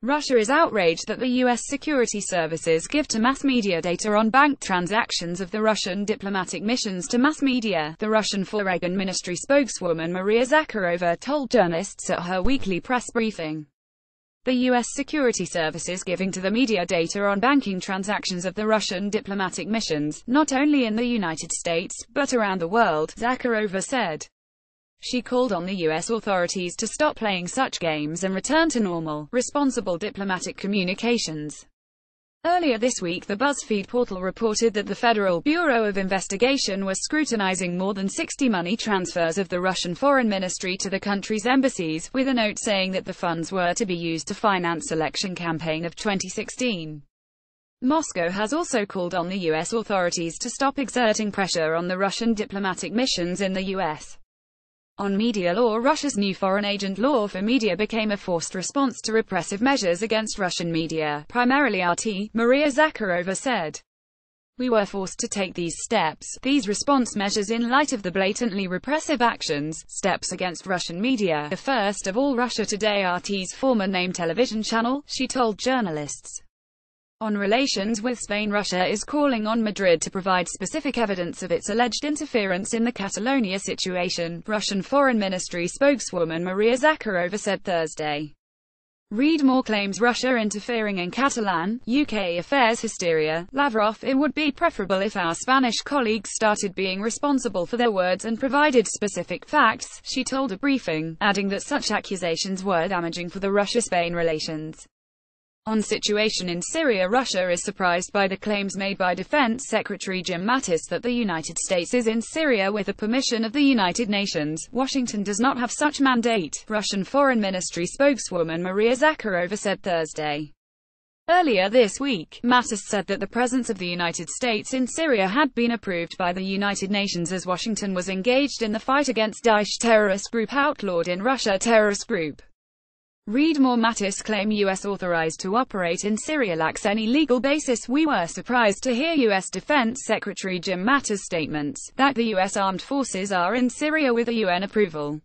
Russia is outraged that the U.S. security services give to mass media data on bank transactions of the Russian diplomatic missions to mass media, the Russian Foregn Ministry spokeswoman Maria Zakharova told journalists at her weekly press briefing. The U.S. security services giving to the media data on banking transactions of the Russian diplomatic missions, not only in the United States, but around the world, Zakharova said. She called on the U.S. authorities to stop playing such games and return to normal, responsible diplomatic communications. Earlier this week, the BuzzFeed portal reported that the Federal Bureau of Investigation was scrutinizing more than 60 money transfers of the Russian Foreign Ministry to the country's embassies, with a note saying that the funds were to be used to finance election campaign of 2016. Moscow has also called on the U.S. authorities to stop exerting pressure on the Russian diplomatic missions in the U.S. On media law, Russia's new foreign agent law for media became a forced response to repressive measures against Russian media, primarily RT, Maria Zakharova said. We were forced to take these response measures in light of the blatantly repressive steps against Russian media, the first of all Russia Today, RT's former name television channel, she told journalists. On relations with Spain, Russia is calling on Madrid to provide specific evidence of its alleged interference in the Catalonia situation, Russian Foreign Ministry spokeswoman Maria Zakharova said Thursday. Read more claims Russia interfering in Catalan, UK affairs hysteria, Lavrov. It would be preferable if our Spanish colleagues started being responsible for their words and provided specific facts, she told a briefing, adding that such accusations were damaging for the Russia-Spain relations. On situation in Syria, Russia is surprised by the claims made by Defense Secretary Jim Mattis that the United States is in Syria with the permission of the United Nations. Washington does not have such mandate, Russian Foreign Ministry spokeswoman Maria Zakharova said Thursday. Earlier this week, Mattis said that the presence of the United States in Syria had been approved by the United Nations as Washington was engaged in the fight against Daesh terrorist group outlawed in Russia terrorist group. Read more. Mattis claim U.S. authorized to operate in Syria lacks any legal basis. We were surprised to hear U.S. Defense Secretary Jim Mattis' statements that the U.S. armed forces are in Syria with a UN approval.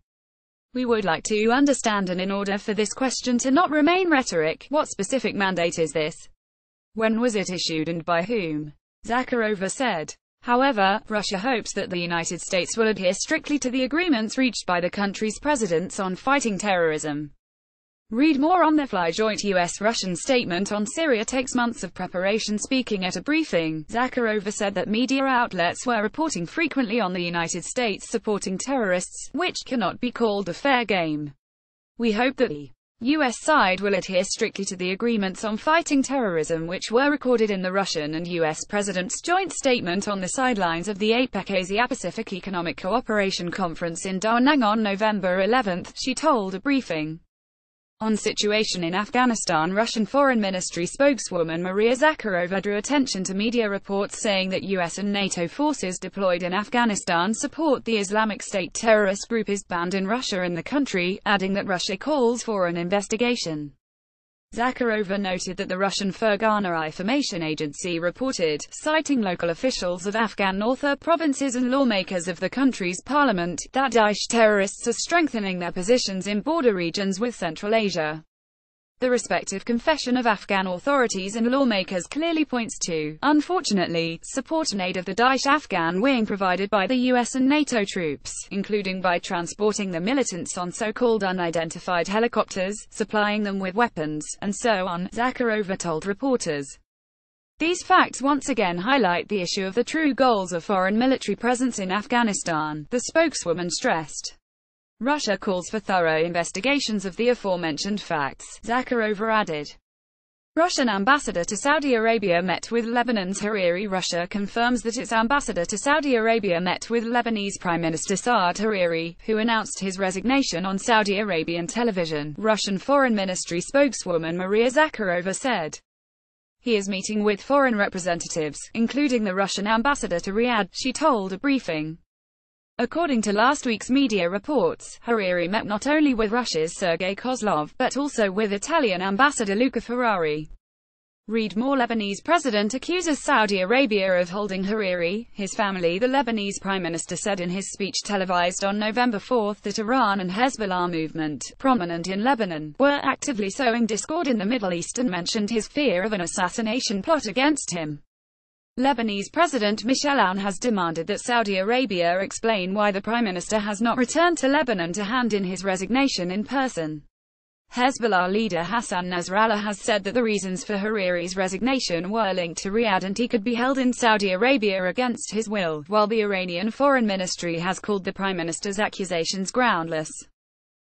We would like to understand, and in order for this question to not remain rhetoric, what specific mandate is this? When was it issued and by whom? Zakharova said. However, Russia hopes that the United States will adhere strictly to the agreements reached by the country's presidents on fighting terrorism. Read more. On the fly joint U.S.-Russian statement on Syria takes months of preparation. Speaking at a briefing, Zakharova said that media outlets were reporting frequently on the United States supporting terrorists, which cannot be called a fair game. We hope that the U.S. side will adhere strictly to the agreements on fighting terrorism which were recorded in the Russian and U.S. presidents' joint statement on the sidelines of the APEC Asia-Pacific Economic Cooperation Conference in Da Nang on November 11, she told a briefing. On situation in Afghanistan, Russian Foreign Ministry spokeswoman Maria Zakharova drew attention to media reports saying that U.S. and NATO forces deployed in Afghanistan support the Islamic State terrorist group is banned in Russia and the country, adding that Russia calls for an investigation. Zakharova noted that the Russian Fergana Information Agency reported, citing local officials of Afghan northern provinces and lawmakers of the country's parliament, that Daesh terrorists are strengthening their positions in border regions with Central Asia. The respective confession of Afghan authorities and lawmakers clearly points to, unfortunately, support and aid of the Daesh Afghan wing provided by the US and NATO troops, including by transporting the militants on so-called unidentified helicopters, supplying them with weapons, and so on, Zakharova told reporters. These facts once again highlight the issue of the true goals of foreign military presence in Afghanistan, the spokeswoman stressed. Russia calls for thorough investigations of the aforementioned facts, Zakharova added. Russian ambassador to Saudi Arabia met with Lebanon's Hariri. Russia confirms that its ambassador to Saudi Arabia met with Lebanese Prime Minister Saad Hariri, who announced his resignation on Saudi Arabian television, Russian Foreign Ministry spokeswoman Maria Zakharova said. He is meeting with foreign representatives, including the Russian ambassador to Riyadh, she told a briefing. According to last week's media reports, Hariri met not only with Russia's Sergei Kozlov, but also with Italian ambassador Luca Ferrari. Read more. Lebanese president accuses Saudi Arabia of holding Hariri, his family. The Lebanese prime minister said in his speech televised on November 4 that Iran and Hezbollah movement, prominent in Lebanon, were actively sowing discord in the Middle East and mentioned his fear of an assassination plot against him. Lebanese President Michel Aoun has demanded that Saudi Arabia explain why the prime minister has not returned to Lebanon to hand in his resignation in person. Hezbollah leader Hassan Nasrallah has said that the reasons for Hariri's resignation were linked to Riyadh and he could be held in Saudi Arabia against his will, while the Iranian Foreign Ministry has called the Prime Minister's accusations groundless.